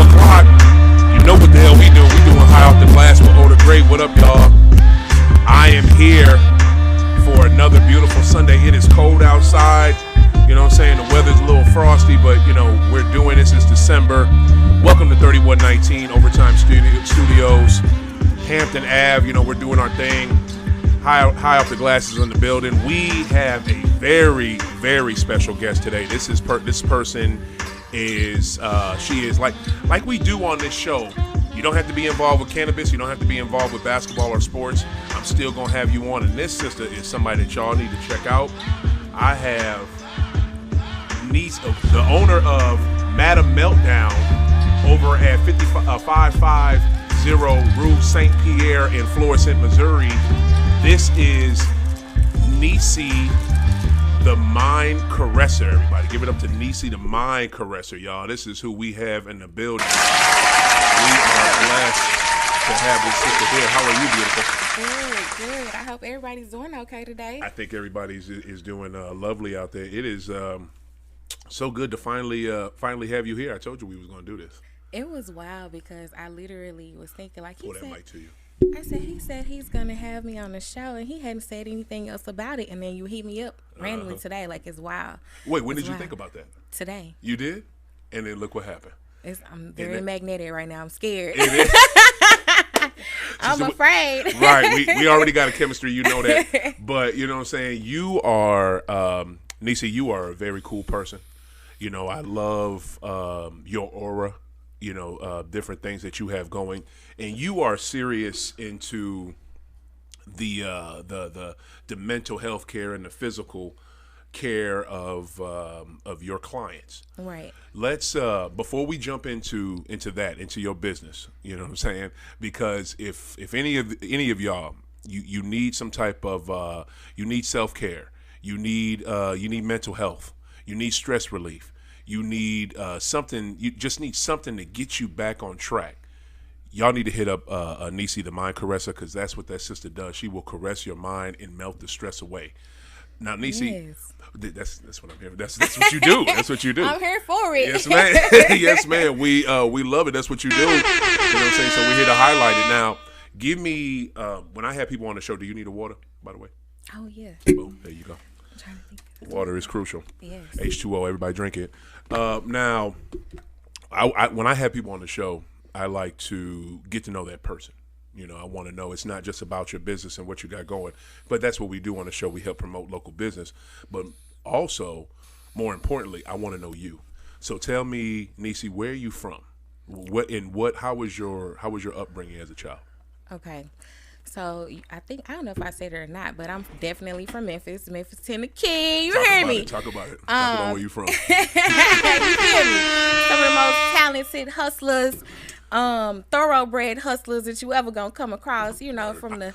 o'clock. You know what the hell we do. We doing High Off the Glass with Oda Great. What up, y'all? I am here for another beautiful Sunday. It is cold outside. You know what I'm saying? The weather's a little frosty, but, you know, we're doing this. It's December. Welcome to 3119 Overtime Studios. Hampton Ave. You know, we're doing our thing. High Off the Glass is in the building. We have a very, very special guest today. This person is she is like we do on this show. You don't have to be involved with cannabis. You don't have to be involved with basketball or sports. I'm still gonna have you on. And this sister is somebody that y'all need to check out. I have the owner of Madam Meltdown over at 550 Rue St. Pierre in Florissant, Missouri. This is Neisy, the Mind Caresser. Everybody, give it up to Neisy, the Mind Caresser, y'all. This is who we have in the building. We are blessed to have this sister here. How are you, beautiful? Good. I hope everybody's doing okay today. I think everybody's is doing lovely out there. It is so good to finally have you here. I told you we was going to do this. It was wild because I literally was thinking, like, Pull that mic to you. He said he's going to have me on the show, and he hadn't said anything else about it. And then you hit me up randomly today. Like, it's wild. Wait, when did you think about that? Today. You did? And then look what happened. I'm very magnetic right now. I'm scared. It is. I'm afraid. Right. We already got a chemistry. You know that. But, you know what I'm saying? You are, Neisy, you are a very cool person. You know, I love your aura. You know, different things that you have going, and you are serious into the mental health care and the physical care of your clients. Right. Let's before we jump into your business, you know what I'm saying? Because if any of y'all you need some type of you need self-care, you need mental health, you need stress relief. You need something. You just need something to get you back on track. Y'all need to hit up Neisy, the Mind Caresser, because that's what that sister does. She will caress your mind and melt the stress away. Now, Neisy, yes. That's what I'm here for. That's what you do. That's what you do. I'm here for it. Yes, man. Yes, man. We love it. That's what you do. You know what I'm saying? So we're here to highlight it. Now, give me when I have people on the show. Do you need a water? By the way. Oh yeah. Boom. There you go. I'm trying to think. Water is crucial. Yes. H2O. Everybody drink it. Now, when I have people on the show, I like to get to know that person. You know, I want to know it's not just about your business and what you got going, but that's what we do on the show. We help promote local business, but also, more importantly, I want to know you. So tell me, Neisy, where are you from? How was your upbringing as a child? Okay. So I don't know if I said it or not, but I'm definitely from Memphis, Tennessee. You hear me? Talk about it. Talk about where you from. You hear me? Some of the most talented hustlers, thoroughbred hustlers that you ever gonna come across. You know, from the.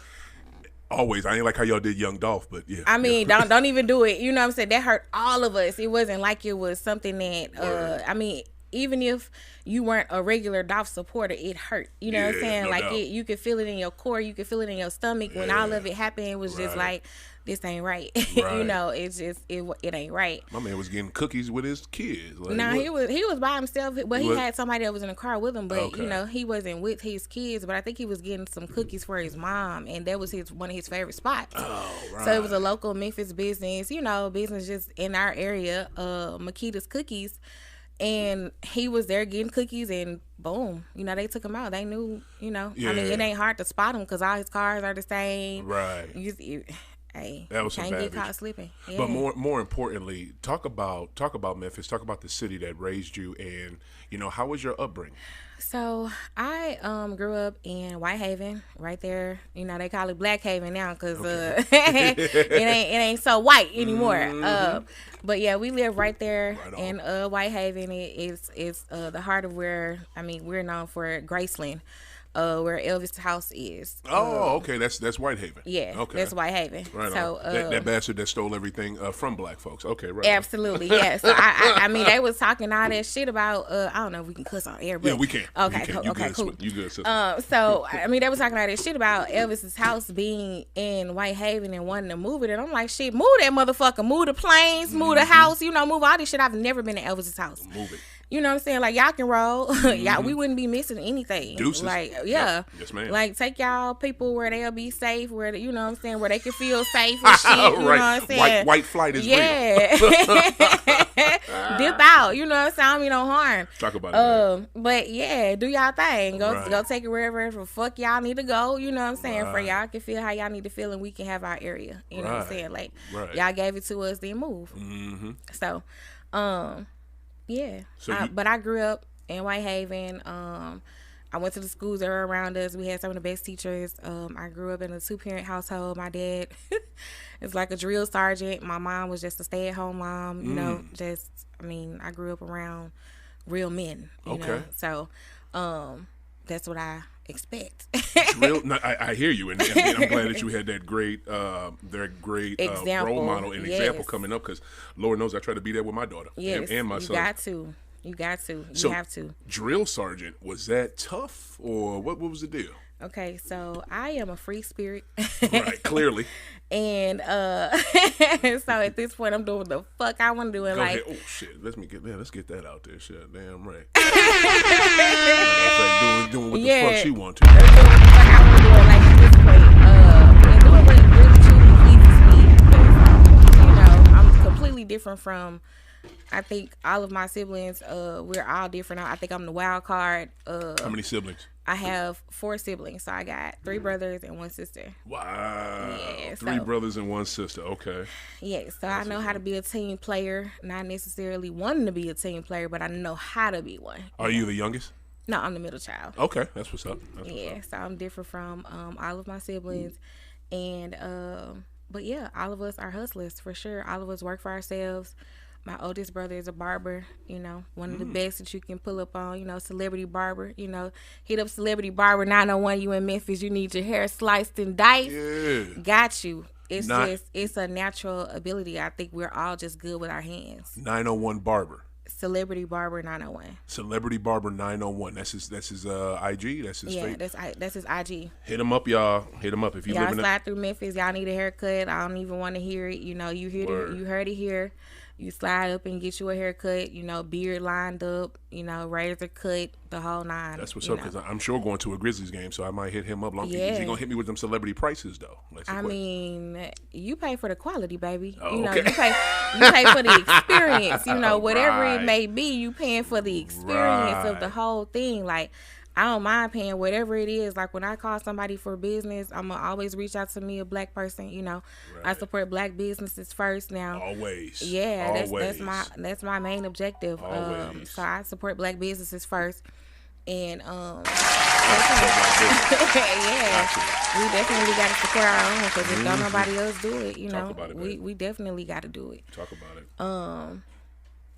Always. I ain't like how y'all did Young Dolph, but yeah. I mean, don't even do it. You know what I'm saying? That hurt all of us. It wasn't like it was something that. I mean. Even if you weren't a regular Dolph supporter, it hurt. You know what I'm saying? No like doubt. you could feel it in your core, you could feel it in your stomach. When all of it happened, it was just like, this ain't right. You know, it's just it ain't right. My man was getting cookies with his kids. Like, nah, he was by himself, but he What? had somebody that was in the car with him. But Okay. you know, he wasn't with his kids. But I think he was getting some cookies for his mom, and that was one of his favorite spots. Oh, right. So it was a local Memphis business, you know, business just in our area, Makita's Cookies. And he was there getting cookies, and boom, you know, they took him out. They knew, you know, Yeah. I mean, it ain't hard to spot him because all his cars are the same. Right. Hey, That was some can't get baggage. caught slipping. Yeah. But more importantly, talk about Memphis. Talk about the city that raised you, and you know, how was your upbringing? So I grew up in Whitehaven, right there. You know, they call it Black Haven now because it ain't so white anymore. Mm-hmm. But yeah, we live right there Right in Whitehaven. It's the heart of where, I mean, we're known for Graceland. Where Elvis' house is. Oh, okay, that's Whitehaven. Yeah, okay, that's Whitehaven. Right so on. That bastard that stole everything from black folks. Okay, right. Absolutely, yeah. So I mean, they was talking all that shit about. I don't know if we can cuss on air, but Yeah, we can. Okay, You can. cool. You Okay, good, cool. You good, sister. So I mean, they was talking all that shit about Elvis's house being in Whitehaven and wanting to move it, and I'm like, shit, move that motherfucker, move the planes, move the house, you know, move all this shit. I've never been to Elvis's house. Move it. You know what I'm saying? Like, y'all can roll. Y'all, we wouldn't be missing anything. Deuces. Like, yeah. Yep. Yes, ma'am. Like, take y'all people where they'll be safe, where, you know what I'm saying, where they can feel safe and shit. You know what I'm saying? White flight is real. Dip out. You know what I'm saying? I don't mean no harm. Talk about it. But, yeah, do y'all thing. Go take it wherever the fuck y'all need to go. You know what I'm saying? For y'all can feel how y'all need to feel and we can have our area. You know what I'm saying? Like, y'all gave it to us, then move. Mm-hmm. So, yeah. So but I grew up in Whitehaven. I went to the schools that were around us. We had some of the best teachers. I grew up in a 2-parent household. My dad is like a drill sergeant. My mom was just a stay-at-home mom. You know, I grew up around real men. You know? So that's what I expect. I hear you, and I'm glad that you had that great, role model and example coming up. Because Lord knows I try to be there with my daughter and my son. You got to. You have to. Drill sergeant, was that tough, or what was the deal? Okay, so I am a free spirit. Right, clearly. And so at this point, I'm doing the fuck I want to do. And Go like, ahead. Oh shit, let's get that out there. Shit, damn right. Doing what the fuck she want to. Doing what the fuck I want to do. Like at this point, and doing what really truly pleases me. Because, you know, I'm completely different from. I think all of my siblings, we're all different. I think I'm the wild card. How many siblings? I have 4 siblings. So I got 3 brothers and 1 sister. Wow. Yeah, 3 brothers and 1 sister. Okay. Yeah, so I know how to be a team player. Not necessarily wanting to be a team player, but I know how to be one. Are you the youngest? No, I'm the middle child. Okay, that's what's up. So I'm different from all of my siblings. And, but yeah, all of us are hustlers for sure. All of us work for ourselves. My oldest brother is a barber, you know, one of the best that you can pull up on, you know, celebrity barber, you know, hit up celebrity barber 901 you in Memphis, you need your hair sliced and diced. Yeah. Got you. It's it's a natural ability. I think we're all just good with our hands. 901 barber. Celebrity barber 901. Celebrity barber 901. That's his IG. That's his fake. That's his IG. Hit him up, y'all. Hit him up if you y'all live in slide through Memphis. Y'all need a haircut. I don't even want to hear it. You know, you heard it here. You slide up and get you a haircut, you know, beard lined up, you know, razor cut, the whole 9. That's what's up, because I'm sure going to a Grizzlies game, so I might hit him up. Is he going to hit me with them celebrity prices, though? I mean, you pay for the quality, baby. Oh, you know, okay. you pay for the experience. You know, whatever it may be, you paying for the experience of the whole thing. Like, I don't mind paying whatever it is. Like when I call somebody for business, I'm gonna always reach out to me, a black person. You know, I support black businesses first. Now, always, yeah, that's my main objective. So I support black businesses first, and yeah, we definitely got to support our own because if don't nobody else do it, you know, we definitely got to do it. Talk about it.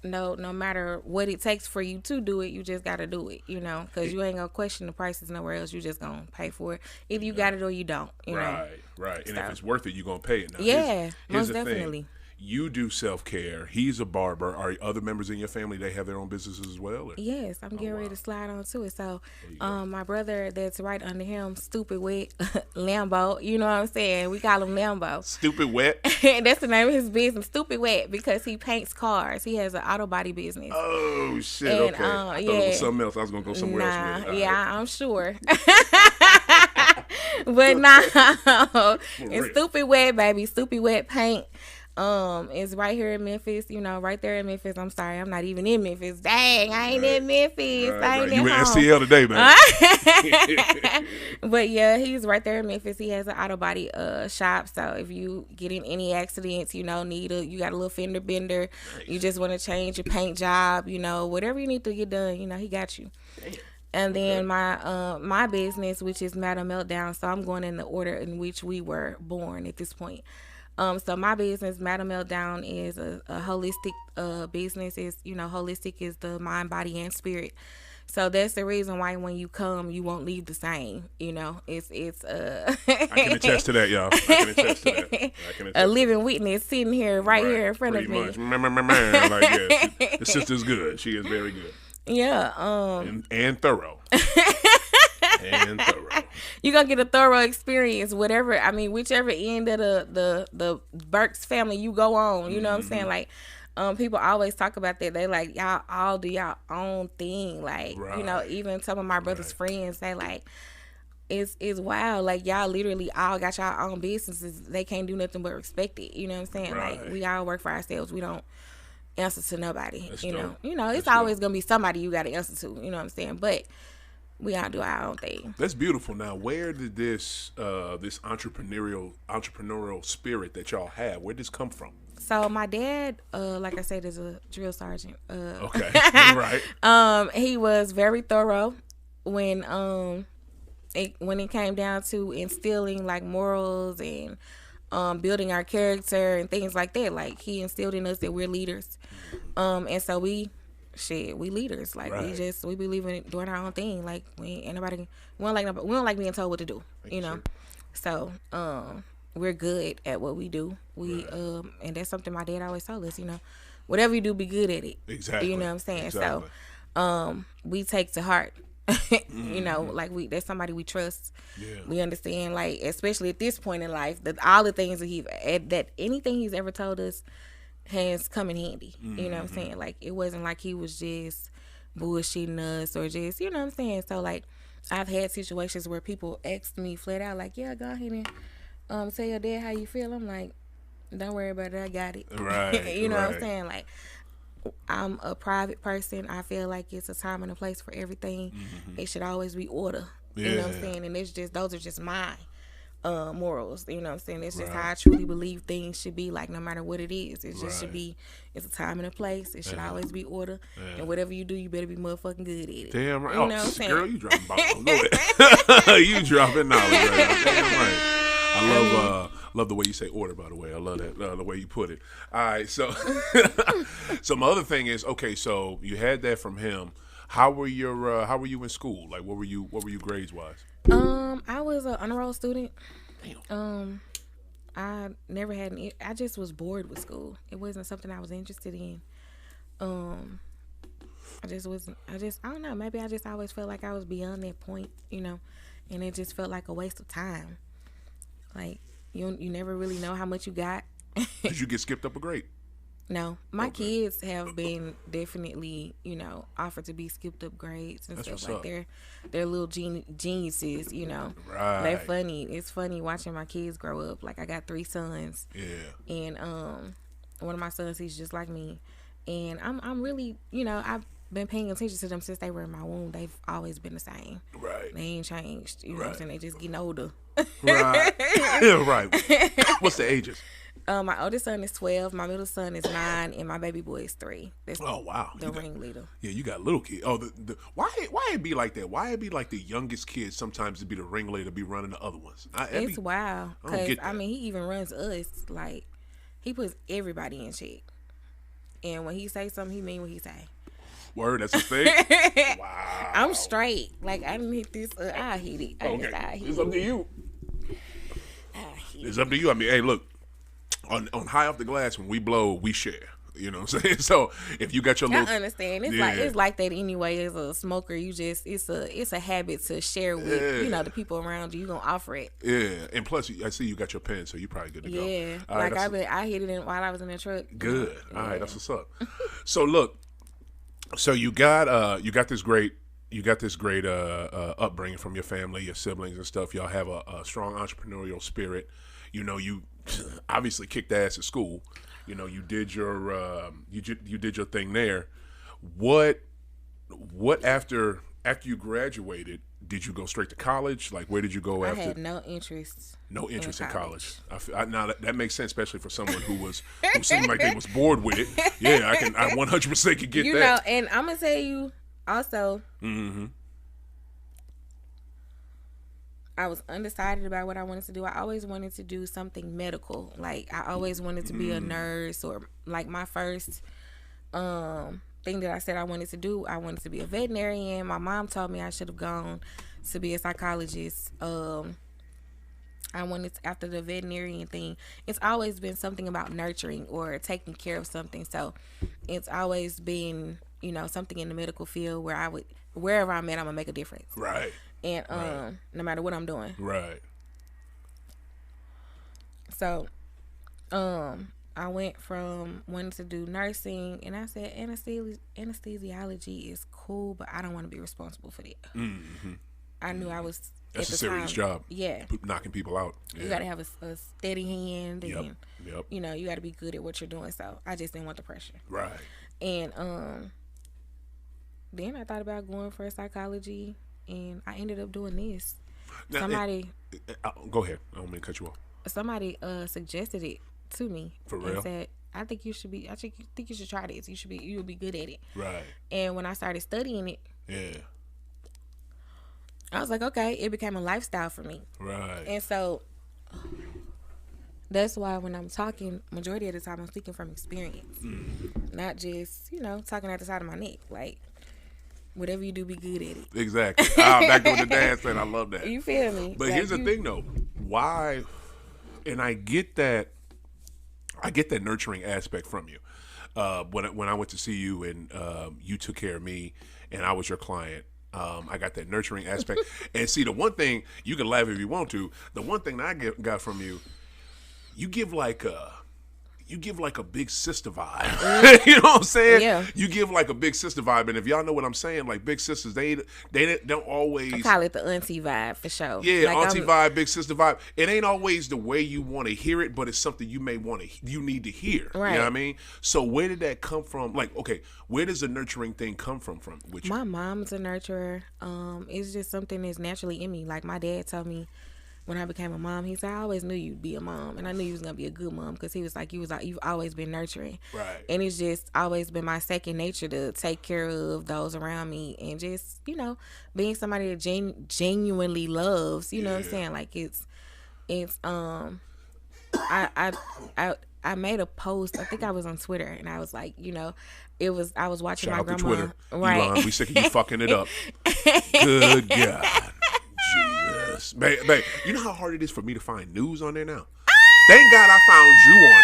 No matter what it takes for you to do it, you just got to do it, you know, because you ain't going to question the prices nowhere else. You just going to pay for it. Either you got it or you don't, you know. Right. And if it's worth it, you're going to pay it now. Yeah, most definitely. Thing. You do self-care. He's a barber. Are other members in your family, they have their own businesses as well? Or? Yes, I'm getting ready to slide on to it. So my brother that's right under him, Stupid Wet, Lambo, you know what I'm saying? We call him Lambo. Stupid Wet? That's the name of his business, Stupid Wet, because he paints cars. He has an auto body business. Oh, shit, and, okay. I thought it was something else. I was going to go somewhere else with it. I'm sure. But it's Stupid Wet, baby. Stupid Wet paint. It's right here in Memphis, you know, right there in Memphis. I'm sorry, I'm not even in Memphis. Dang, I ain't in Memphis. I ain't you in in STL today, man. But yeah, he's right there in Memphis. He has an auto body shop. So if you get in any accidents, you know, you got a little fender bender, you just want to change your paint job, you know, whatever you need to get done, you know, he got you. Damn. And then my business, which is Madam Meltdown, so I'm going in the order in which we were born at this point. So my business, Madam Meltdown, is a holistic business. Is, you know, holistic is the mind, body, and spirit. So that's the reason why when you come, you won't leave the same. You know, it's I can attest to that, y'all. I can attest to that. A living witness sitting here, right here in front of me. Pretty much. Like, yeah, the sister's good. She is very good. Yeah. And thorough. You're gonna get a thorough experience, whichever end of the Burks family you go on, you know what I'm saying? Like, people always talk about that. They like, y'all all do y'all own thing. Like, you know, even some of my brother's friends, they like, it's wild. Like, y'all literally all got y'all own businesses. They can't do nothing but respect it. You know what I'm saying? Like, we all work for ourselves. We don't answer to nobody. That's dope. You know, it's always gonna be somebody you got to answer to. You know what I'm saying? But we all do our own thing. That's beautiful. Now, where did this this entrepreneurial spirit that y'all have? Where did this come from? So my dad, like I said, is a drill sergeant. Okay, right. He was very thorough when it came down to instilling like morals and building our character and things like that. Like, he instilled in us that we're leaders, and so we leaders. Like, we believe in doing our own thing. Like, we don't like being told what to do. You know, so we're good at what we do. We and that's something my dad always told us. You know, whatever you do, be good at it. Exactly. You know what I'm saying? Exactly. So we take to heart. You know, like, that's somebody we trust. We understand, like, especially at this point in life, that all the things that anything he's ever told us has come in handy. You know what I'm saying? Like, it wasn't like he was just bullshitting us or just, you know what I'm saying? So, like, I've had situations where people asked me flat out, like, yeah, go ahead and tell your dad how you feel. I'm like, don't worry about it, I got it. Right. You know what I'm saying? Like, I'm a private person. I feel like it's a time and a place for everything. It should always be order. You know what I'm saying? And those are just my morals. You know what I'm saying? It's just how I truly believe things should be, like, no matter what it is. It just should be, it's a time and a place. It should always be order. And whatever you do, you better be motherfucking good at it. Damn right. You know what I'm saying? Girl, you dropping bombs. You dropping knowledge right now. Damn right. I love the way you say order, by the way. I love that, the way you put it. All right, so my other thing is, okay, so you had that from him. How were you in school? Like, what were you grades wise? I was an honor roll student. Damn. I never had I just was bored with school. It wasn't something I was interested in. I don't know, maybe I just always felt like I was beyond that point, you know, and it just felt like a waste of time. Like, you never really know how much you got. Did you get skipped up a grade? No. My kids have been definitely, you know, offered to be skipped up grades and stuff. Like, they're little geniuses, you know. Right. They're funny. It's funny watching my kids grow up. Like, I got 3 sons. Yeah. And one of my sons, he's just like me. And I'm really, you know, I've been paying attention to them since they were in my womb. They've always been the same. Right. They ain't changed. You know what I'm saying? They just getting older. Right. Yeah, right. What's the ages? My oldest son is 12, my middle son is 9, and my baby boy is 3. That's wow. The ringleader. Yeah, you got little kids. Oh, why it be like that? Why it be like the youngest kids sometimes it be the ringleader, be running the other ones? It's wild. Because, I mean, he even runs us. Like, he puts everybody in check. And when he say something, he mean what he say. Word, that's a thing? Wow. I'm straight. Like, I didn't hit this. I hit it. It's up to you. It's up to you. I mean, hey, look. On High Off the Glass, when we blow, we share. You know what I'm saying? So if you got your little, I understand. It's like that anyway. As a smoker, you just it's a habit to share with you know the people around you. You gonna offer it. Yeah, and plus I see you got your pen, so you probably good to go. Yeah, like I hit it while I was in the truck. Good. All right, that's what's up. So look, so you got this great. You got this great upbringing from your family, your siblings and stuff. Y'all have a strong entrepreneurial spirit. You know, you obviously kicked ass at school. You know, you did your you did your thing there. What after you graduated? Did you go straight to college? Like, where did you go after? I had no interest. No interest in college. Now that makes sense, especially for someone who seemed like they was bored with it. Yeah, I 100% could get that. You know, and I'm gonna tell you also. Mm-hmm. I was undecided about what I wanted to do. I always wanted to do something medical. Like, I always wanted to be a nurse, or like my first thing that I said I wanted to do, I wanted to be a veterinarian. My mom told me I should have gone to be a psychologist. I wanted to, after the veterinarian thing, it's always been something about nurturing or taking care of something. So it's always been, you know, something in the medical field where wherever I'm at, I'm gonna make a difference. Right. And no matter what I'm doing. Right. So, I went from wanting to do nursing, and I said anesthesiology is cool, but I don't want to be responsible for that. Mm-hmm. I knew I was. That's a serious job. Yeah, knocking people out. Yeah. You got to have a steady hand, and Yep. you know, you got to be good at what you're doing. So I just didn't want the pressure. Right. And then I thought about going for psychology, and I ended up doing this. Now, go ahead. I don't mean to cut you off. Somebody suggested it to me. For real? And said, I think you should try this. You'll be good at it. Right. And when I started studying it, yeah, I was like, okay, it became a lifestyle for me. Right. And so that's why when I'm talking, majority of the time I'm speaking from experience. Not just, talking at the side of my neck. Like, whatever you do, be good at it. Exactly. Back to the dance thing. I love that. You feel me? But here's the thing, though. Why? And I get that nurturing aspect from you. When I went to see you and you took care of me and I was your client, I got that nurturing aspect. And see, the one thing, you can laugh if you want to, the one thing that I got from you, you give like a big sister vibe. You know what I'm saying? Yeah. You give like a big sister vibe. And if y'all know what I'm saying, like big sisters, they don't always. I call it the auntie vibe for sure. Yeah, like auntie vibe, big sister vibe. It ain't always the way you want to hear it, but it's something you need to hear. Right. You know what I mean? So where did that come from? Like, okay, where does the nurturing thing come from with you? My mom's a nurturer. It's just something that's naturally in me. Like my dad told me, when I became a mom, he said, I always knew you'd be a mom. And I knew you was going to be a good mom because he was like, you've always been nurturing. Right. And it's just always been my second nature to take care of those around me and just, being somebody that genuinely loves, you know what I'm saying? Like I made a post. I think I was on Twitter, and I was like, I was watching Shout my out grandma. to Twitter. Right. Elon, we sick of you fucking it up. Good God. Jesus. Babe, you know how hard it is for me to find news on there now? Thank God I found you on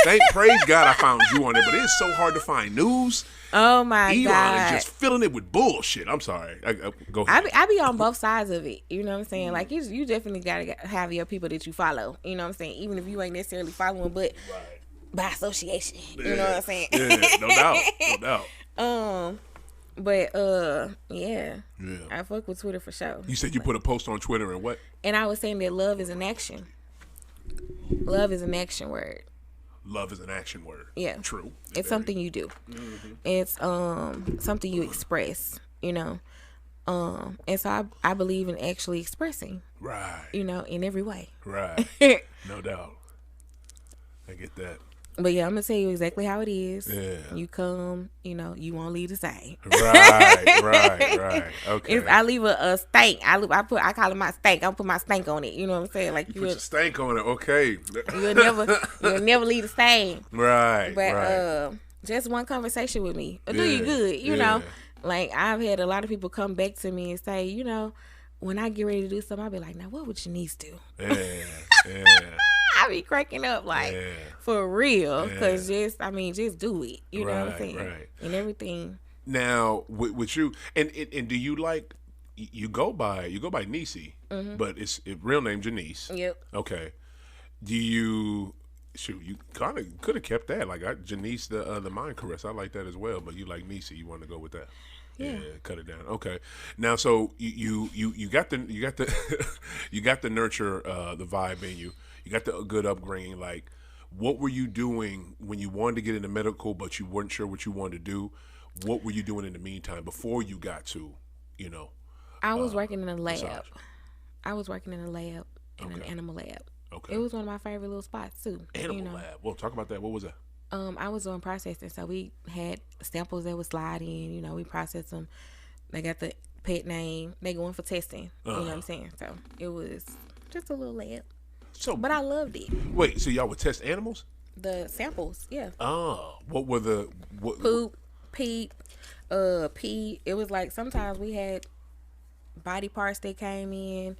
there. Praise God I found you on there. But it is so hard to find news. Oh my Elon God. is just filling it with bullshit. I'm sorry. Go ahead. I be on both sides of it. You know what I'm saying? Like you definitely gotta have your people that you follow. You know what I'm saying? Even if you ain't necessarily following, but by association. Yeah. You know what I'm saying? Yeah, no doubt. But yeah. I fuck with Twitter for sure. You said you put a post on Twitter and what? And I was saying that love is an action. Love is an action word. Love is an action word. Yeah. True. It's something you do. Mm-hmm. It's something you express, and so I believe in actually expressing. Right. In every way. Right. No doubt. I get that. But yeah, I'm gonna tell you exactly how it is. Yeah. You come, you won't leave the same. Right. Okay. If I leave a stank, I call it my stank. I'll put my stank on it. You know what I'm saying? Like you put your stank on it. Okay. You'll never leave the same. Right. But just one conversation with me will do you good. You know, like I've had a lot of people come back to me and say, when I get ready to do something, I'll be like, now what would Janice do? Yeah. I be cracking up for real, because just do it. You know what I'm saying? Right. And everything. Now with you, and do you like you go by Neisy, but it's real name Janice. Yep. Okay. Do you? Shoot, you kind of could have kept that. Like Janice, the mind caress. I like that as well. But you like Neisy. You want to go with that? Yeah, cut it down. Okay. Now, so you got the you got the nurture, the vibe in you. You got the good upbringing. Like, what were you doing when you wanted to get into medical, but you weren't sure what you wanted to do? What were you doing in the meantime before you got to, I was working in a lab. Massage. I was working in a lab, in an animal lab. Okay. It was one of my favorite little spots too. Animal lab. Well, talk about that. What was that? I was doing processing, so we had samples that would slide in. We processed them. They got the pet name. They going for testing. You know what I'm saying? So it was just a little lab. But I loved it. Wait, so y'all would test animals? The samples, yeah. Oh, what were the poop, pee? It was like sometimes we had body parts that came in,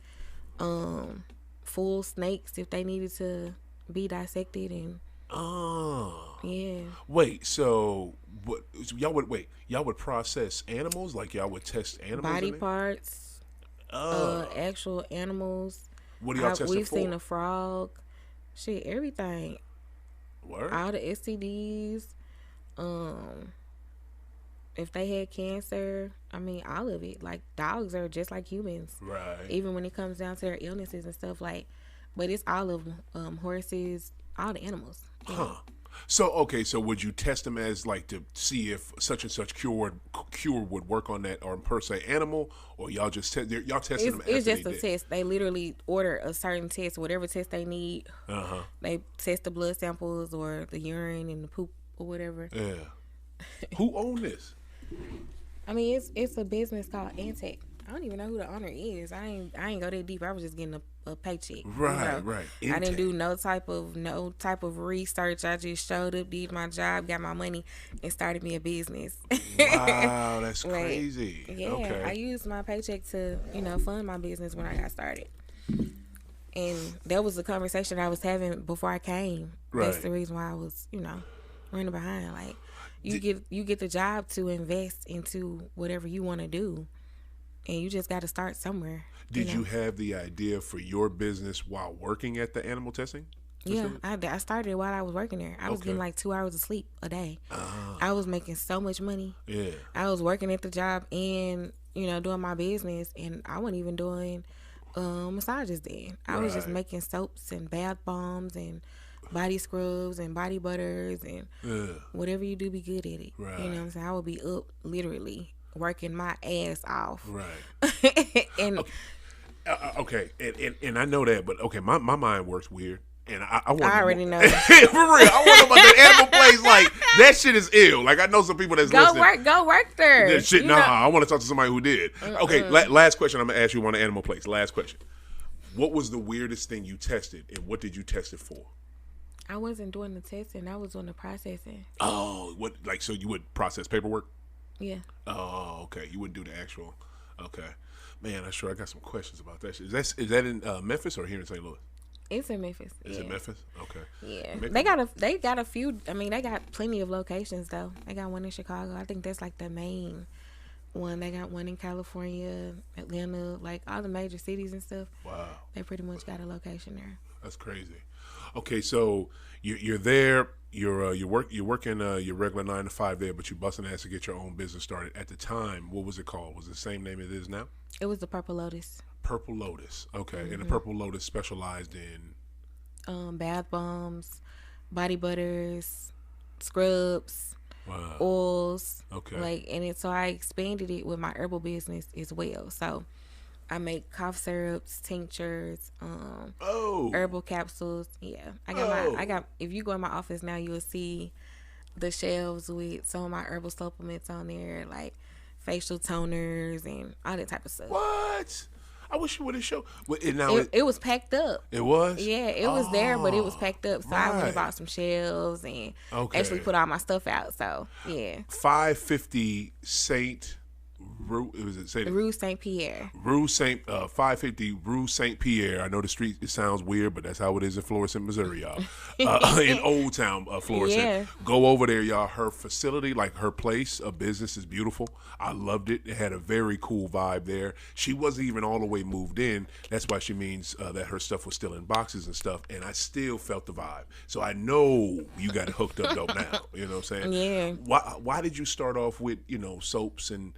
full snakes if they needed to be dissected and. Oh. Yeah. Wait, so what? So y'all would process animals, like y'all would test animals. Body parts. Actual animals. What do y'all test We've for? seen a frog. Shit, everything. Word? All the STDs, if they had cancer, I mean, all of it. Like, dogs are just like humans. Right. Even when it comes down to their illnesses and stuff, like, but it's all of them. Horses, all the animals. Huh. So, okay, so would you test them as, like, to see if such and such cure would work on that, or per se animal, or y'all just testing them? It's just a test. They literally order a certain test, whatever test they need. They test the blood samples or the urine and the poop or whatever. Yeah. Who owned this? I mean, it's a business called Antec. I don't even know who the owner is. I ain't go that deep. I was just getting a paycheck. Right, right. I didn't do no type of research. I just showed up, did my job, got my money, and started me a business. Wow, that's crazy. Yeah, okay. I used my paycheck to fund my business when I got started. And that was the conversation I was having before I came. Right. That's the reason why I was running behind. Like, you get the job to invest into whatever you want to do, and you just got to start somewhere. Did you have the idea for your business while working at the animal testing facility? Yeah, I started while I was working there. I was getting like 2 hours of sleep a day. I was making so much money. Yeah, I was working at the job and doing my business, and I wasn't even doing massages then. I was just making soaps and bath bombs and body scrubs and body butters and whatever you do, be good at it. Right. You know what I'm saying? I would be up literally working my ass off. Right. And okay. And I know that, but okay, my mind works weird. And I already know. For real, I want to know about that animal place. Like, that shit is ill. Like, I know some people that's listening. Go work there. That shit, I want to talk to somebody who did. Okay, last question I'm going to ask you on the animal place. Last question. What was the weirdest thing you tested, and what did you test it for? I wasn't doing the testing. I was doing the processing. Oh, what? Like, so you would process paperwork? Yeah. Oh, okay. You wouldn't do the actual. Okay. Man, I got some questions about that shit. Is that in Memphis or here in St. Louis? It's in Memphis. Is it Memphis? Okay. Yeah. They got a few. I mean, they got plenty of locations though. They got one in Chicago. I think that's like the main one. They got one in California, Atlanta, like all the major cities and stuff. Wow. They pretty much got a location there. That's crazy. Okay, so you're there. You're working your regular 9 to 5 there, but you busting ass to get your own business started. At the time, what was it called? Was it the same name it is now? It was the Purple Lotus. Purple Lotus. Okay, and the Purple Lotus specialized in bath bombs, body butters, scrubs, wow, oils. Okay, so I expanded it with my herbal business as well. So I make cough syrups, tinctures, herbal capsules. Yeah, I got. If you go in my office now, you'll see the shelves with some of my herbal supplements on there, like facial toners and all that type of stuff. What? I wish you would have showed. It was packed up. It was? Yeah, it was there, but it was packed up. So I went and bought some shelves and actually put all my stuff out. So, yeah. 550 St. Rue St. Pierre. 550 Rue St. Pierre. I know the street, it sounds weird, but that's how it is in Florissant, Missouri, y'all. In Old Town, Florissant. Yeah. Go over there, y'all. Her facility, like her place of business, is beautiful. I loved it. It had a very cool vibe there. She wasn't even all the way moved in. That's why she means that her stuff was still in boxes and stuff, and I still felt the vibe. So I know you got hooked up dope now. You know what I'm saying? Yeah. Why did you start off with, soaps and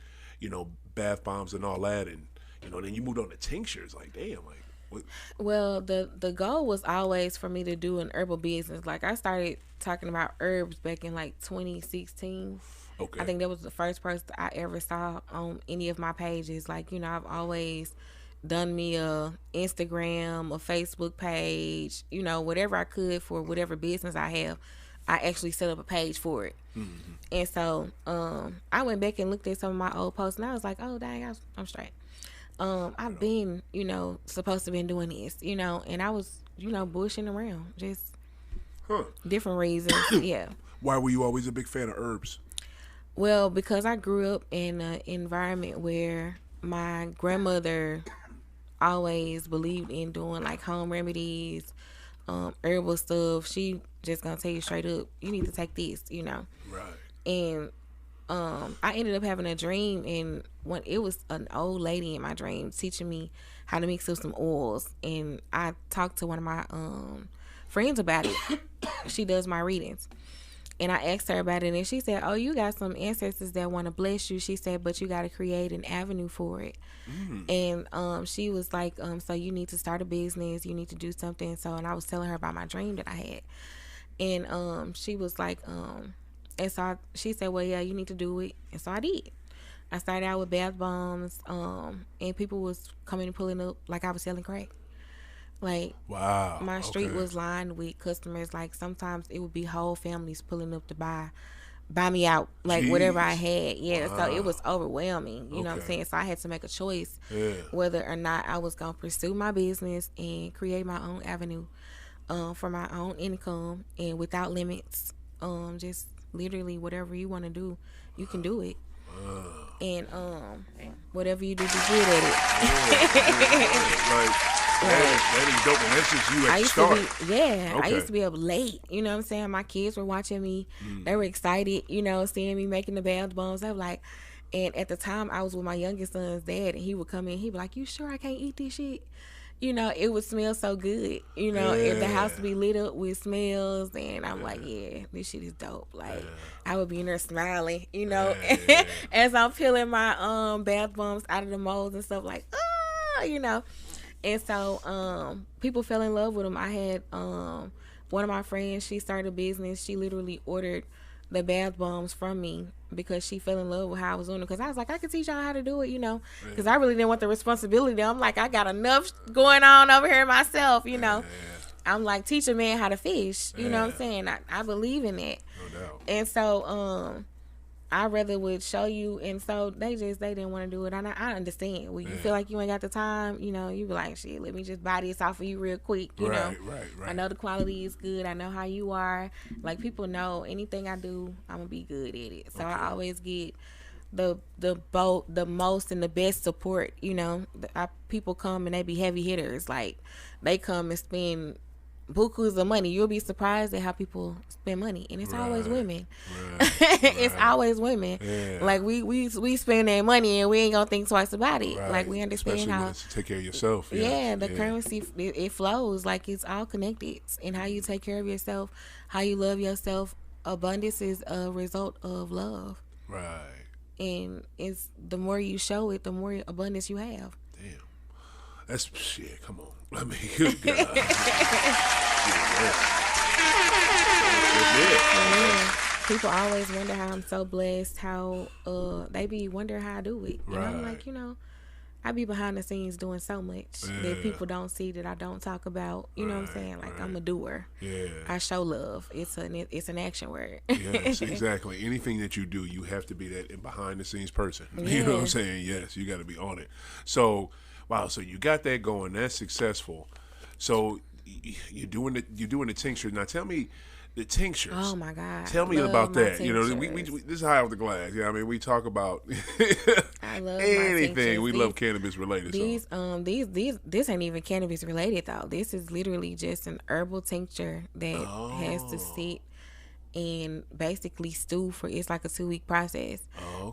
bath bombs and all that, and then you moved on to tinctures? Like, damn, like what? Well, the goal was always for me to do an herbal business. Like, I started talking about herbs back in like 2016. Okay. I think that was the first person I ever saw on any of my pages. Like, I've always done me a Instagram, a Facebook page, whatever I could for whatever business I have. I actually set up a page for it. Mm-hmm. And so I went back and looked at some of my old posts, and I was like, oh, dang, I'm straight. I've been, supposed to been doing this, and I was, bushing around, just different reasons. Yeah. Why were you always a big fan of herbs? Well, because I grew up in an environment where my grandmother always believed in doing like home remedies, herbal stuff. She just gonna tell you straight up, you need to take this, Right. And I ended up having a dream, and when it was an old lady in my dream teaching me how to mix up some oils, and I talked to one of my friends about it. She does my readings. And I asked her about it, and she said, oh, you got some ancestors that want to bless you. She said, but you got to create an avenue for it. And she was like, so you need to start a business. You need to do something. So, and I was telling her about my dream that I had. And she was like, and so she said, well, yeah, you need to do it. And so I did. I started out with bath bombs, and people was coming and pulling up like I was selling crack. Like, wow, my street was lined with customers. Like, sometimes it would be whole families pulling up to buy me out, like, jeez, whatever I had. Yeah, wow. So it was overwhelming, you know what I'm saying? So I had to make a choice whether or not I was going to pursue my business and create my own avenue for my own income and without limits. Just literally whatever you want to do, you can do it. And whatever you do, be good at it. That is dope, and that's just you at the start. I used to be up late, you know what I'm saying? My kids were watching me. They were excited, you know, seeing me making the bath bombs. I was like, and at the time, I was with my youngest son's dad, and he would come in, he'd be like, you sure I can't eat this shit? You know, it would smell so good, you know, and the house would be lit up with smells, and I'm like, yeah, this shit is dope. Like, I would be in there smiling, you know, as I'm peeling my bath bombs out of the molds and stuff, like, you know. And so people fell in love with them. I had one of my friends, she started a business. She literally ordered the bath bombs from me because she fell in love with how I was doing it. Because I was like, I can teach y'all how to do it, you know. Because I really didn't want the responsibility. I'm like, I got enough going on over here myself, you know. I'm like, teach a man how to fish, you know what I'm saying? I believe in that. No doubt. And so I rather would show you, and so they didn't want to do it. And I understand. When you feel like you ain't got the time, you know, you be like, shit, let me just buy this off of you real quick, you know. Right. I know the quality is good. I know how you are. Like, people know anything I do, I'm gonna be good at it. So I always get the most and the best support, you know. People come and they be heavy hitters. Like, they come and spend bukus of money. You'll be surprised at how people spend money, and it's always women. It's always women. Like, we spend that money and we ain't gonna think twice about it. Like, we understand especially how to take care of yourself. The currency, it flows. Like, it's all connected. And how you take care of yourself, how you love yourself. Abundance is a result of love. And it's the more you show it, the more abundance you have. Damn, that's shit. Come on. I mean, good God. People always wonder how I'm so blessed, how they be wondering how I do it. And I'm like, you know, I be behind the scenes doing so much that people don't see, that I don't talk about. You know what I'm saying? Like, I'm a doer. I show love. It's an action word. Yes, exactly. Anything that you do, you have to be that behind the scenes person. You know what I'm saying? Yes, you got to be on it. So, wow. So you got that going. That's successful. So you're doing the tincture. Now tell me the tinctures. Oh my God. Tell me about that. You know, we this is high off the glass. Yeah, I mean, we talk about I love anything. We love cannabis related. This ain't even cannabis related though. This is literally just an herbal tincture that has to sit and basically stew for, it's like a 2-week process.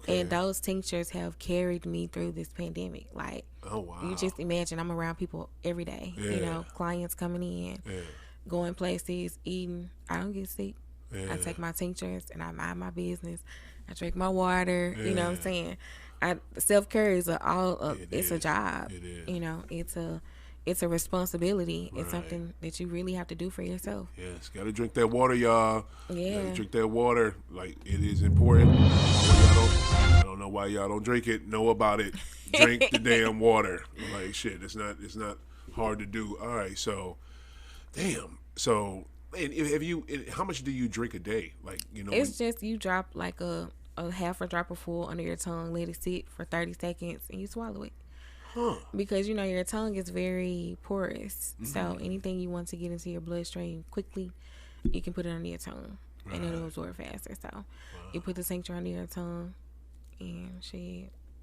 And those tinctures have carried me through this pandemic. Like, you just imagine, I'm around people every day. You know, clients coming in, going places, eating. I don't get sick. I take my tinctures and I mind my business. I drink my water. You know what I'm saying? Self-care is it's a job. You know, it's a responsibility. It's something that you really have to do for yourself. Yes, gotta drink that water, y'all. Gotta drink that water. Like, it is important. I don't know why y'all don't drink it. Know about it. Drink the damn water. Like, shit, it's not hard to do. All right, so, damn. So, and how much do you drink a day? Like, you know, it's just, you drop like a half a drop of full under your tongue, let it sit for 30 seconds, and you swallow it. Because, you know, your tongue is very porous. So anything you want to get into your bloodstream quickly, you can put it under your tongue and it'll absorb faster. So you put the tincture under your tongue and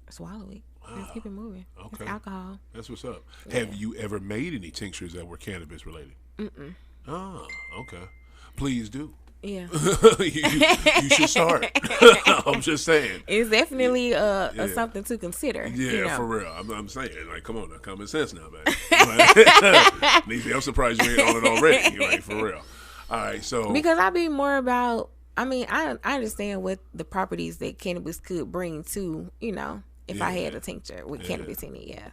swallow it. Just keep it moving. It's alcohol. That's what's up. Have you ever made any tinctures that were cannabis related? Mm-mm. Oh, okay. Please do. Yeah. you should start. I'm just saying. It's definitely something to consider. Yeah, for real. I'm saying, like, come on now, common sense now, man. Neisy, I'm surprised you ain't on it already. Like, for real. All right, so because I be more about. I mean, I understand what the properties that cannabis could bring to, if I had a tincture with cannabis in it. Yeah.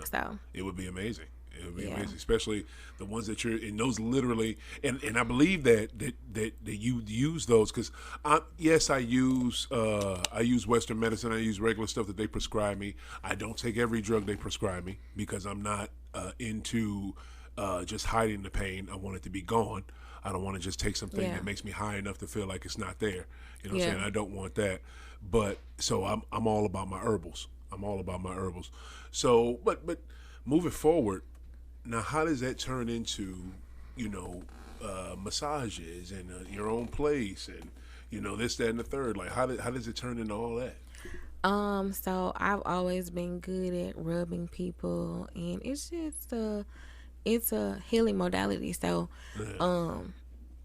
So it would be amazing. It would be amazing, especially the ones that you're in. Those literally, and I believe that you use those because I use Western medicine. I use regular stuff that they prescribe me. I don't take every drug they prescribe me because I'm not into just hiding the pain. I want it to be gone. I don't want to just take something that makes me high enough to feel like it's not there. You know what I'm saying? I don't want that. But so I'm all about my herbals. So, but moving forward. Now, how does that turn into, massages and your own place and, this, that, and the third? Like, how does it turn into all that? So I've always been good at rubbing people, and it's just it's a healing modality. So,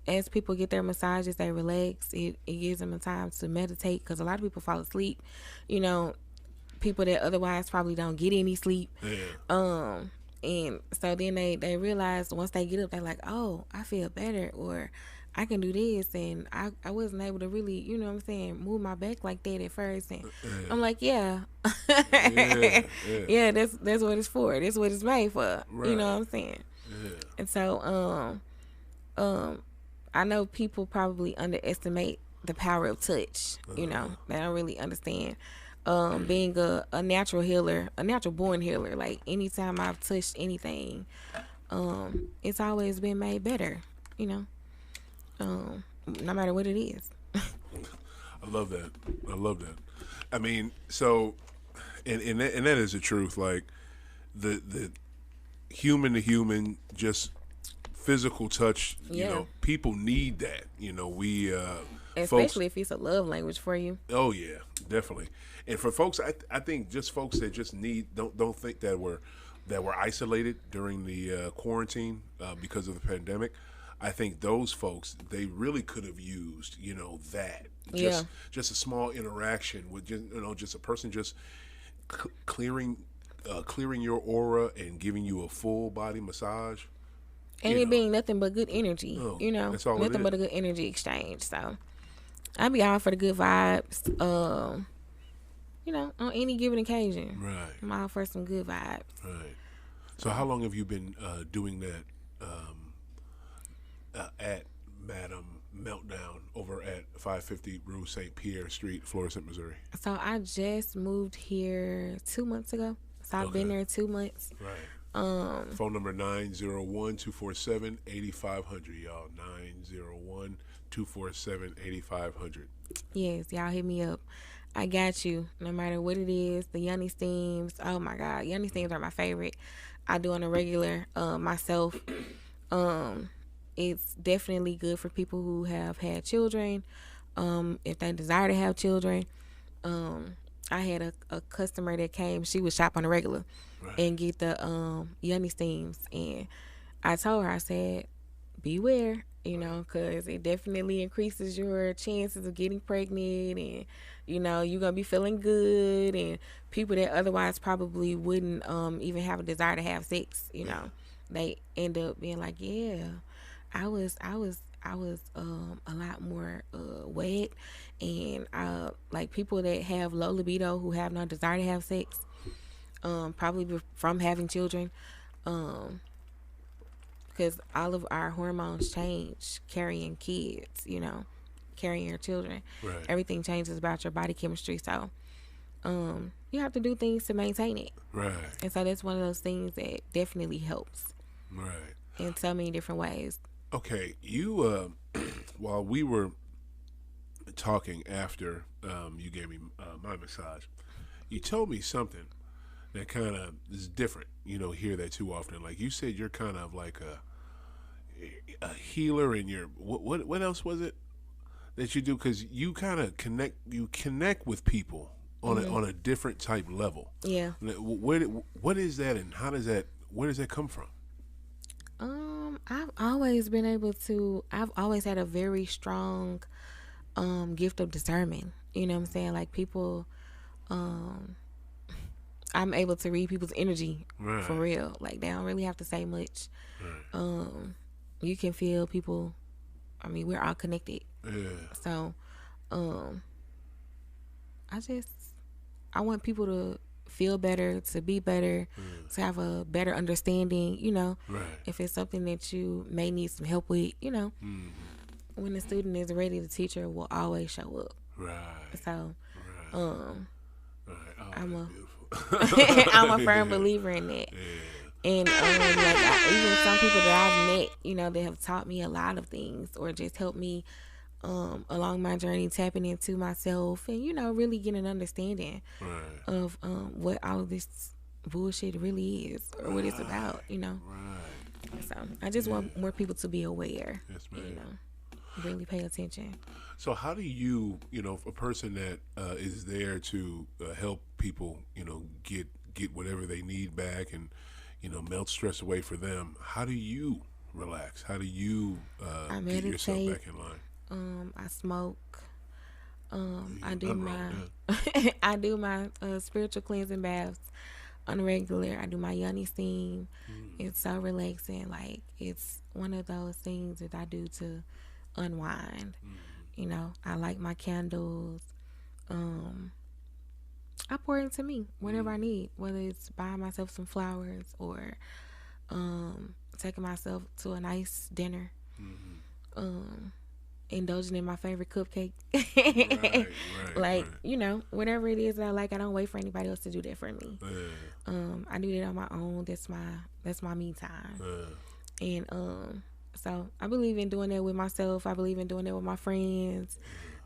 as people get their massages, they relax. It gives them a time to meditate because a lot of people fall asleep. People that otherwise probably don't get any sleep. Yeah. And so then they realize once they get up, they're like, oh, I feel better, or I can do this. And I wasn't able to really, move my back like that at first. And I'm like, yeah, that's what it's for. That's what it's made for. Right. You know what I'm saying? Yeah. And so, I know people probably underestimate the power of touch. They don't really understand. Being a natural healer, a natural born healer, like anytime I've touched anything, it's always been made better, no matter what it is. I love that. I mean, so, and that is the truth. Like the human to human, just physical touch. People need that. We especially if it's a love language for you. Oh yeah, definitely. And for folks, I think just folks that just don't think that we're isolated during the quarantine because of the pandemic. I think those folks, they really could have used that just a small interaction with just a person just clearing your aura and giving you a full body massage. And it being nothing but good energy, that's all nothing but a good energy exchange. So I be out for the good vibes. On any given occasion. Right. I'm out for some good vibes. Right. So how long have you been doing that at Madam Meltdown over at 550 Rue St. Pierre Street, Florissant, Missouri? So I just moved here 2 months ago. So I've been there 2 months. Right. Phone number 901-247-8500, y'all. 901-247-8500. Yes, y'all hit me up. I got you, no matter what it is. The Yoni steams, oh my God, Yoni steams are my favorite. I do on a regular myself. It's definitely good for people who have had children, if they desire to have children. I had a customer that came, she would shop on a regular and get the Yoni steams, and I told her, I said, beware, because it definitely increases your chances of getting pregnant, and you're gonna be feeling good, and people that otherwise probably wouldn't even have a desire to have sex, they end up being like, yeah, I was a lot more wet, and like people that have low libido who have no desire to have sex, probably from having children, because all of our hormones change carrying kids, carrying your children. Right. Everything changes about your body chemistry, so you have to do things to maintain it. Right. And so that's one of those things that definitely helps. Right. In so many different ways. Okay, you while we were talking after you gave me my massage, you told me something that kind of is different. Hear that too often. Like you said, you're kind of like a healer, and you're what else was it that you do? Because you kind of connect with people on a different type level. Yeah. What is that, and where does that come from? I've always been able to. I've always had a very strong gift of discernment. You know what I'm saying? Like people, I'm able to read people's energy for real. Like they don't really have to say much. Right. You can feel people. I mean, we're all connected. Yeah. So, I want people to feel better, to be better, to have a better understanding, you know. Right. If it's something that you may need some help with, you know. When the student is ready, the teacher will always show up. Right. So, right. Oh, I'm a firm believer in that. Yeah. And even some people that I've met, you know, they have taught me a lot of things or just helped me along my journey, tapping into myself and, you know, really getting an understanding of what all of this bullshit really is or what it's about, you know. Right. So I just want more people to be aware, you know, really pay attention. So how do you, you know, a person that is there to help people, you know, get whatever they need back and, you know, melt stress away for them, how do you relax? How do you get yourself back in line? I smoke. I do my spiritual cleansing baths on a regular. I do my yoni steam. It's so relaxing. Like it's one of those things that I do to unwind. You know, I like my candles. I pour into me whenever I need, whether it's buying myself some flowers or taking myself to a nice dinner. Indulging in my favorite cupcake. Right. You know, whatever it is that I like, I don't wait for anybody else to do that for me. I do that on my own. That's my me time. And so I believe in doing that with myself. I believe in doing that with my friends.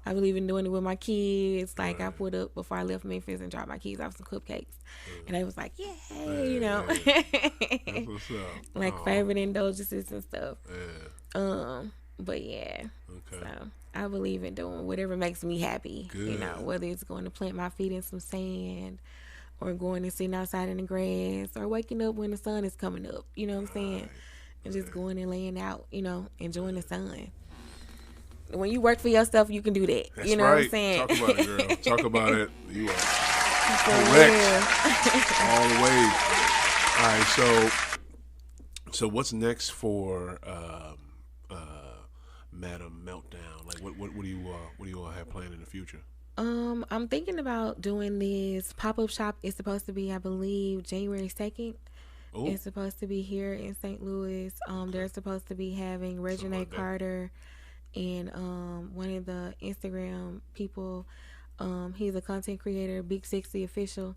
I believe in doing it with my kids. Like I pulled up before I left Memphis and dropped my kids off some cupcakes, and they was like, "Yay!" You know, that's what's up. Like favorite indulgences and stuff. But yeah, okay. So I believe in doing whatever makes me happy. Good. You know, whether it's going to plant my feet in some sand, or going and sitting outside in the grass, or waking up when the sun is coming up. You know what I'm saying? And just going and laying out. You know, enjoying the sun. When you work for yourself, you can do that. That's you know right. What I'm saying? Talk about it, girl. Talk about it. You are correct. All the way. All right. So what's next for Madam Meltdown? Like, what do you all have planned in the future? I'm thinking about doing this pop-up shop. It's supposed to be, I believe, January 2nd. Ooh. It's supposed to be here in St. Louis. They're supposed to be having Regine Carter and one of the Instagram people. He's a content creator, Big 60 official.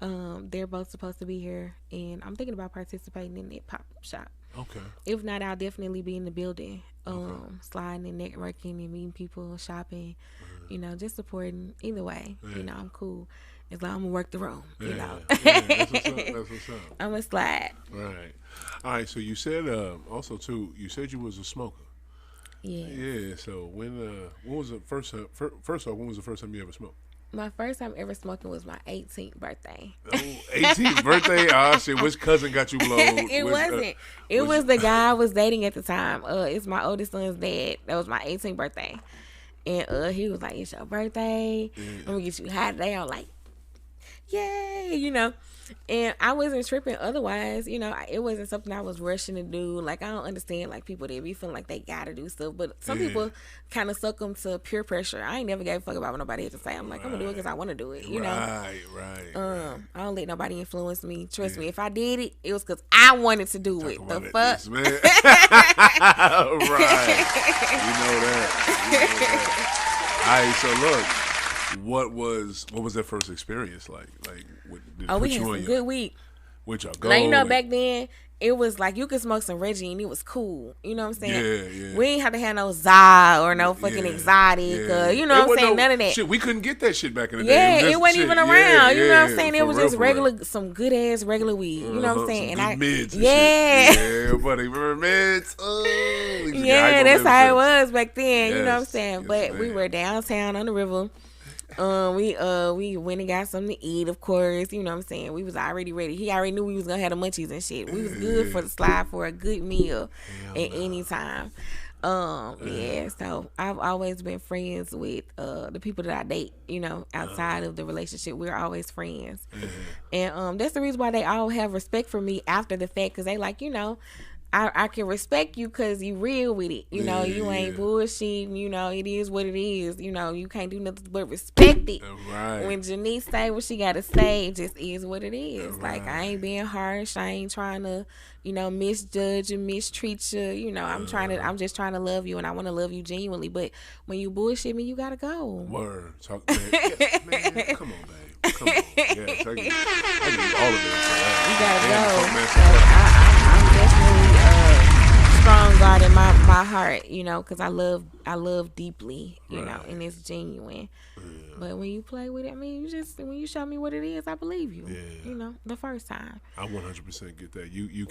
They're both supposed to be here, and I'm thinking about participating in that pop-up shop. Okay. If not, I'll definitely be in the building, sliding and networking and meeting people, shopping, you know, just supporting. Either way, you know, I'm cool. As long as I'm going to work the room, you know. That's what's up. I'm going to slide. Right. All right, so you said, also, too, you said you was a smoker. Yeah. Yeah, so when was the first off, when was the first time you ever smoked? My first time ever smoking was my 18th birthday. Oh, 18th birthday? Oh, shit. Which cousin got you blowed? It wasn't. It was the guy I was dating at the time. It's my oldest son's dad. That was my 18th birthday. And he was like, "It's your birthday. I'm going to get you high today." I'm like, yay, you know. And I wasn't tripping otherwise, you know. It wasn't something I was rushing to do. Like, I don't understand, like, people that be feeling like they gotta do stuff. But some people kind of suck them to peer pressure. I ain't never gave a fuck about what nobody had to say. I'm like, I'm gonna do it because I want to do it, you know. Right. I don't let nobody influence me. Trust me, if I did it, it was because I wanted to do it. The fuck? Yes, man. Right. You know that. All right, so look. What was that first experience like? Like, we had some good weed. Which y'all go? Now, you know, back then it was like you could smoke some Reggie and it was cool. You know what I'm saying? Yeah. We ain't have to have no Za or no fucking exotic. You know what I'm saying? None of that. Shit, we couldn't get that shit back in the day. Yeah, it wasn't even around. You know what I'm saying? It was just regular, some good ass regular weed. You know what I'm saying? And mids. Yeah, buddy, remember mids? Yeah, that's how it was back then. You know what I'm saying? But we were downtown on the river. We went and got something to eat, of course. You know what I'm saying? We was already ready. He already knew we was gonna have the munchies and shit. We was good for the slide for a good meal at any time. Yeah, so I've always been friends with the people that I date, you know, outside of the relationship. We're always friends. And that's the reason why they all have respect for me after the fact, because they like, you know, I can respect you because you real with it. You know, you ain't bullshitting. You know, it is what it is. You know, you can't do nothing but respect it. Right. When Janice say what she got to say, it just is what it is. Right. Like, I ain't being harsh. I ain't trying to, you know, misjudge and mistreat you. You know, I'm just trying to love you, and I want to love you genuinely. But when you bullshit me, you got to go. Word. Talk, man. Yes, man. Come on, babe. Come on. Yes, I give all of it. You got to go. I'm definitely strong guard in my heart, you know, because I love deeply, you know, and it's genuine. But when you play with it, I mean, when you show me what it is, I believe you. You know, the first time. I 100% get that. You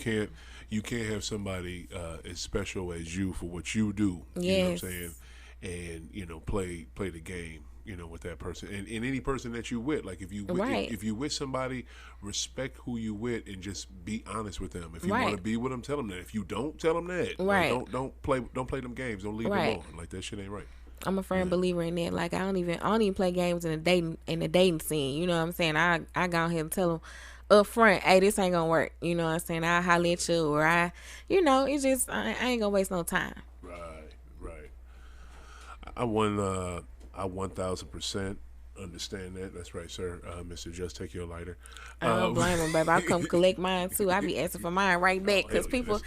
can't have somebody as special as you for what you do. You know what I'm saying? And you know, play the game. You know, with that person and any person that you with, like if you with somebody, respect who you with and just be honest with them. If you want to be with them, tell them that. If you don't, tell them that. Right. Like, don't play them games. Don't leave them on. Like that shit ain't right. I'm a firm believer in that. Like I don't even play games in the dating scene. You know what I'm saying? I go ahead and tell them up front, hey, this ain't gonna work. You know what I'm saying? I'll holler at you, or you know, it's just I ain't gonna waste no time. Right. I 1000% understand that. That's right, sir. Mr. Just take your lighter. I don't blame him, baby. I come collect mine too. I be asking for mine right back because people,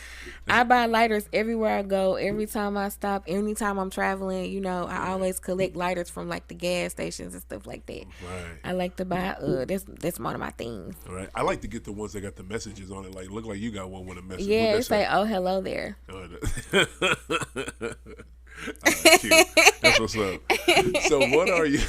I buy lighters everywhere I go. Every time I stop, anytime I'm traveling, you know, I always collect lighters from like the gas stations and stuff like that. Right. I like to buy. That's one of my things. Right. I like to get the ones that got the messages on it. Like look like you got one with a message. Yeah, it say, "Oh, hello there." Cute. That's what's up. So what are you?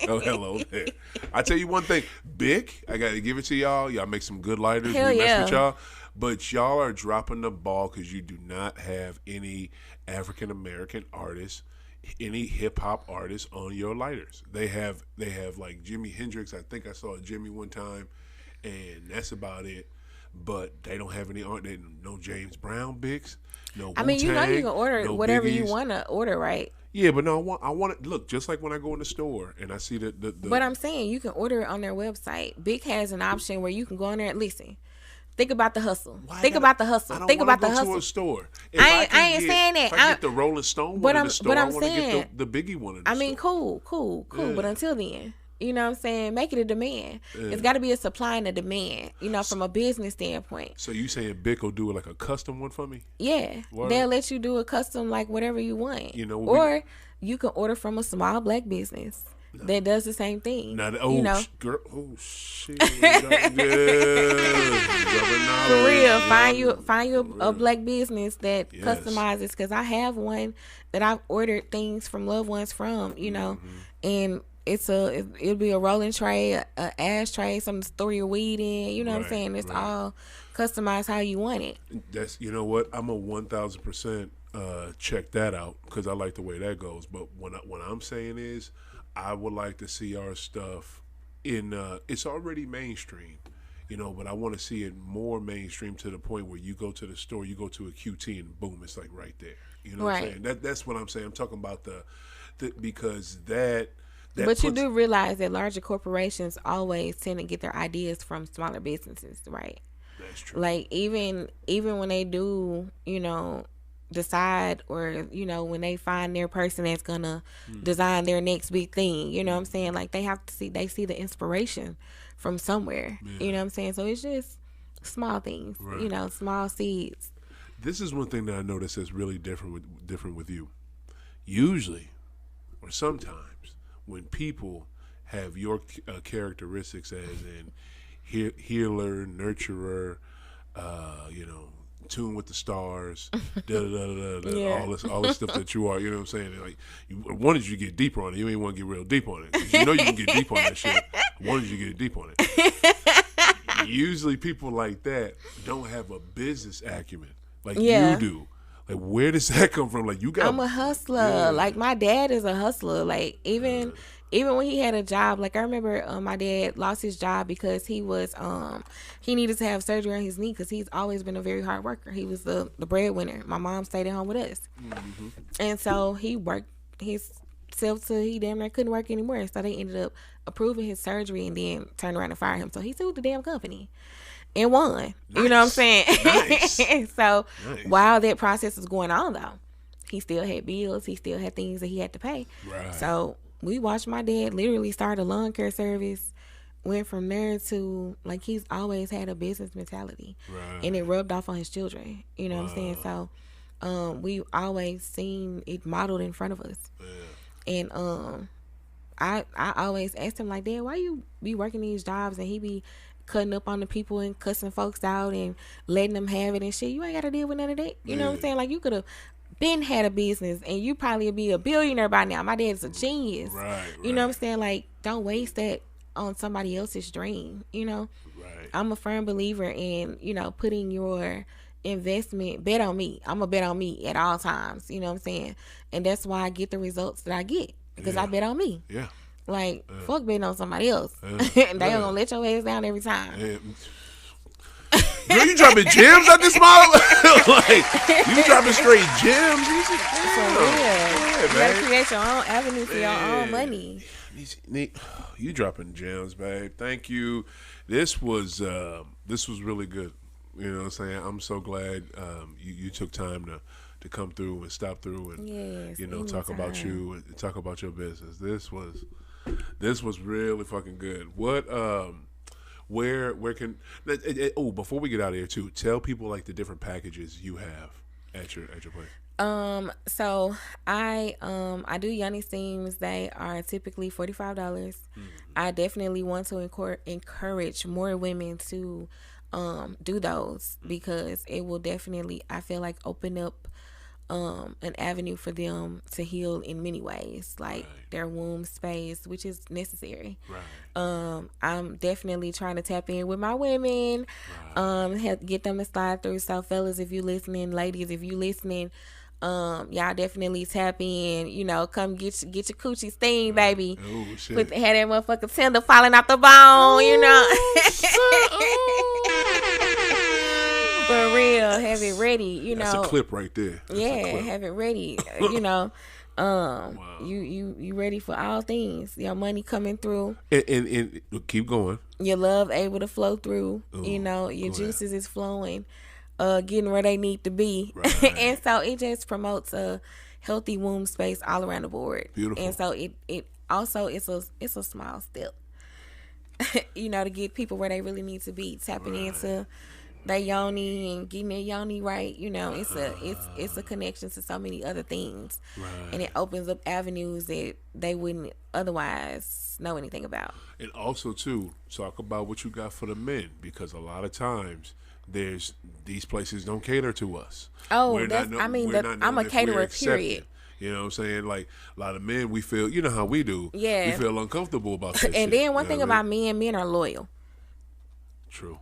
Oh, hello there. I tell you one thing, Bic, I got to give it to y'all. Y'all make some good lighters. Hell we mess with y'all, but y'all are dropping the ball because you do not have any African American artists, any hip hop artists on your lighters. They have like Jimi Hendrix. I think I saw Jimmy one time, and that's about it. But they don't have any art. No James Brown Bics. No, I mean, you know, you can order whatever Biggies. You want to order, right? Yeah, but no, I want it. Look, just like when I go in the store and I see the. But I'm saying you can order it on their website. Bic has an option where you can go in there and listen. Think about the hustle. Think about the hustle. Think about the hustle. To a store. I ain't saying that. If I get the Rolling Stone one in the store, I want to get the Biggie one in the store. I mean, cool. Yeah. But until then. You know what I'm saying? Make it a demand. Yeah. It's got to be a supply and a demand, you know, from a business standpoint. So you saying Bic will do it like a custom one for me? Yeah. Word. They'll let you do a custom like whatever you want. You know, or you can order from a small black business that does the same thing. You know? Shit. For real, find you a black business that customizes, because I have one that I've ordered things from loved ones from, you know, and it'll be a rolling tray, a ashtray, something to store your weed in. You know what I'm saying? It's all customized how you want it. That's, you know what? I'm a 1000% check that out because I like the way that goes. But what I'm saying is, I would like to see our stuff in. It's already mainstream, you know, but I want to see it more mainstream to the point where you go to the store, you go to a QT, and boom, it's like right there. You know what I'm saying? That's what I'm saying. I'm talking about the because that. But you do realize that larger corporations always tend to get their ideas from smaller businesses, right? That's true. Like even when they do, you know, decide, or you know, when they find their person that's gonna design their next big thing, you know what I'm saying? Like they see the inspiration from somewhere. You know what I'm saying? So it's just small things, you know, small seeds. This is one thing that I notice that's really different with you. Usually, or sometimes, when people have your characteristics as in healer, nurturer, you know, tune with the stars, all this stuff that you are, you know what I'm saying? Like, I wanted you to get deeper on it. You ain't want to get real deep on it. 'Cause you know you can get deep on that shit. I wanted you to get deep on it. Usually people like that don't have a business acumen like you do. Like, where does that come from? Like, you got. I'm a hustler. Like, my dad is a hustler. Like, even when he had a job, like, I remember my dad lost his job because he needed to have surgery on his knee because he's always been a very hard worker. He was the breadwinner. My mom stayed at home with us. Mm-hmm. And so he worked himself till he damn near couldn't work anymore. So they ended up approving his surgery and then turned around and fired him. So he sued the damn company. And won. Nice. You know what I'm saying? Nice. So while that process was going on, though, he still had bills. He still had things that he had to pay. Right. So we watched my dad literally start a lawn care service. Went from there to, like, he's always had a business mentality. Right. And it rubbed off on his children. You know what I'm saying? So we always seen it modeled in front of us. Yeah. And I always asked him, like, Dad, why you be working these jobs? And he be cutting up on the people and cussing folks out and letting them have it and shit. You ain't got to deal with none of that. You know what I'm saying? Like, you could have been had a business and you probably would be a billionaire by now. My dad's a genius. Right. You know what I'm saying? Like, don't waste that on somebody else's dream, you know? Right. I'm a firm believer in, you know, putting your investment, bet on me. I'm a bet on me at all times. You know what I'm saying? And that's why I get the results that I get because I bet on me. Yeah. Like, fuck betting on somebody else. They gonna let your ass down every time. Girl, you dropping gems at this model? Like, you dropping straight gems? For real. You gotta create your own avenue for your own money. You dropping gems, babe. Thank you. This was really good. You know what I'm saying? I'm so glad you took time to come through and stop through and you know, talk about you and talk about your business. This was really fucking good. What where can before we get out of here too, tell people like the different packages you have at your place. So I do yoni steams. They are typically $45. Mm-hmm. I definitely want to encourage more women to do those because it will definitely, I feel like, open up an avenue for them to heal in many ways, like their womb space, which is necessary. Right. I'm definitely trying to tap in with my women, help get them to slide through. So fellas, if you listening, ladies, if you listening, y'all definitely tap in. You know, come get your coochie steam, baby. Oh shit! Had that motherfucker tender falling out the bone. You know. For real, have it ready. You know, that's a clip right there. Have it ready. You know, wow. you ready for all things. Your money coming through, and keep going. Your love able to flow through. Ooh, you know, your juices is flowing. Getting where they need to be. Right. And so it just promotes a healthy womb space all around the board. Beautiful. And so it also it's a small step, you know, to get people where they really need to be, tapping into their yoni and getting their yoni right. You know, it's a connection to so many other things. Right. And it opens up avenues that they wouldn't otherwise know anything about. And also too, talk about what you got for the men, because a lot of times these places don't cater to us. Oh, I'm a caterer, period. You know what I'm saying? Like, a lot of men, we feel, you know how we do. Yeah. We feel uncomfortable about that And then one thing about men are loyal. True.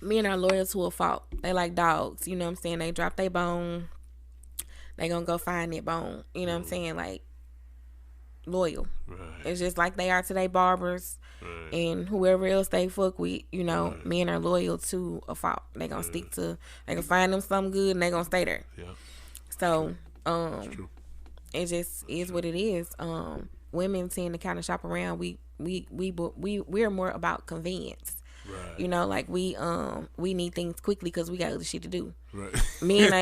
Men are loyal to a fault. They like dogs. You know what I'm saying? They drop their bone. They gonna go find that bone. You know what I'm saying? Like, loyal. Right. It's just like they are to their barbers. Right. And whoever else they fuck with, you know, men are loyal to a fault. They gonna stick to, they can find them something good and they gonna stay there. Yeah. So, it just is what it is. Women tend to kind of shop around. We're more about convenience. Right. You know, like we need things quickly because we got other shit to do. Right. Men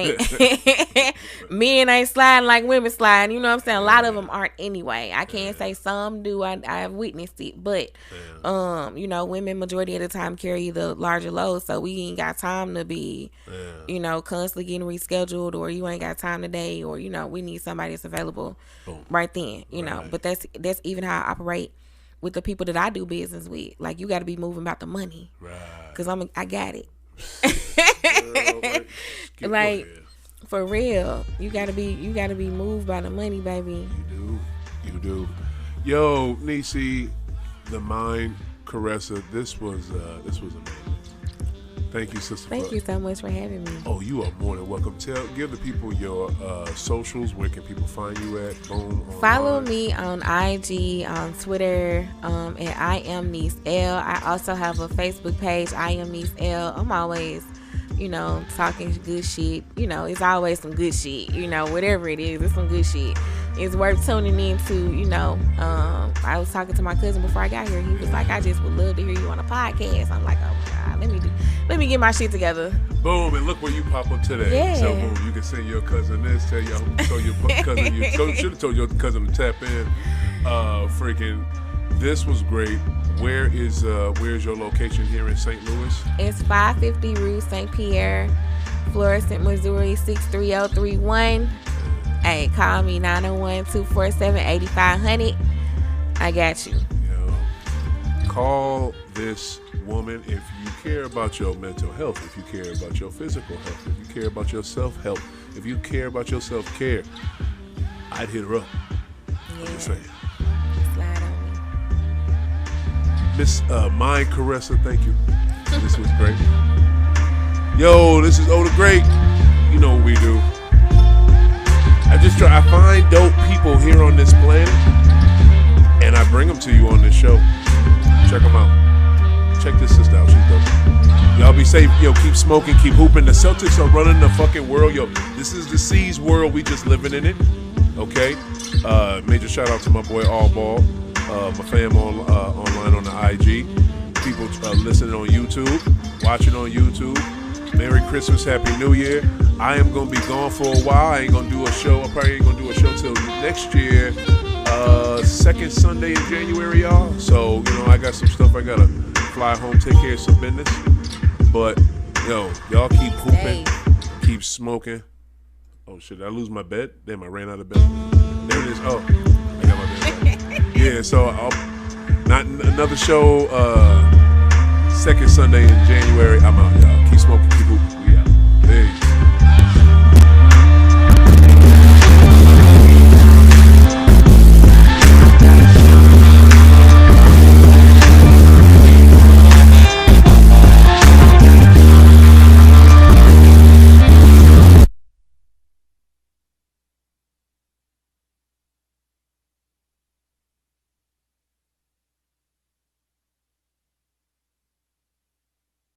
ain't sliding like women sliding. You know what I'm saying? A lot of them aren't anyway. I can't say some do. I have witnessed it, but you know, women majority of the time carry the larger load, so we ain't got time to be, you know, constantly getting rescheduled, or you ain't got time today, or you know, we need somebody that's available right then. You know, but that's even how I operate with the people that I do business with. Like, you got to be moving about the money, right? Because I got it. Like, for real, you gotta be moved by the money, baby. You do. Yo, Neisy, the mind caresser. This was amazing. Thank you, Sister. Thank you so much for having me. Oh, you are more than welcome. Give the people your socials. Where can people find you at? Boom. Follow me on IG, on Twitter, at I am Neisy L. I also have a Facebook page, I am Neisy L. I'm always, talking good shit. It's always some good shit. Whatever it is, it's some good shit. It's worth tuning into. I was talking to my cousin before I got here. He was like, I just would love to hear you on a podcast. I'm like, oh my God, let me get my shit together. Boom, and look where you pop up today. Yeah. So boom, you can send your cousin this, tell your cousin you should have told your cousin to tap in. Freaking, this was great. Where's your location here in St. Louis? It's 550 Rue St. Pierre, Florissant, Missouri 63031. Hey, call me 901-247-8500. I got you. Call this woman if you care about your mental health, if you care about your physical health, if you care about your self-help, if you care about your self-care. I'd hit her up. Yeah. I'm just saying. Slide on me. Miss Mind Caressa, thank you. This was great. Yo, this is the Great. You know what we do. I find dope people here on this planet, and I bring them to you on this show. Check them out. Check this sister out. She's dope. Y'all be safe. Yo, keep smoking, keep hooping. The Celtics are running the fucking world. Yo, this is the C's world. We just living in it. Okay? Major shout out to my boy All Ball, my fam online on the IG. People listening on YouTube, watching on YouTube. Merry Christmas, Happy New Year. I am going to be gone for a while. I ain't going to do a show. I probably ain't going to do a show till next year. Second Sunday in January, y'all. So, I got some stuff. I got to fly home, take care of some business. But, y'all keep hooping, keep smoking. Oh, shit, did I lose my bed? Damn, I ran out of bed. There it is. Oh, I got my bed. Yeah, so not another show. Second Sunday in January. I'm out, y'all. Keep smoking, keep hooping. We out. Hey.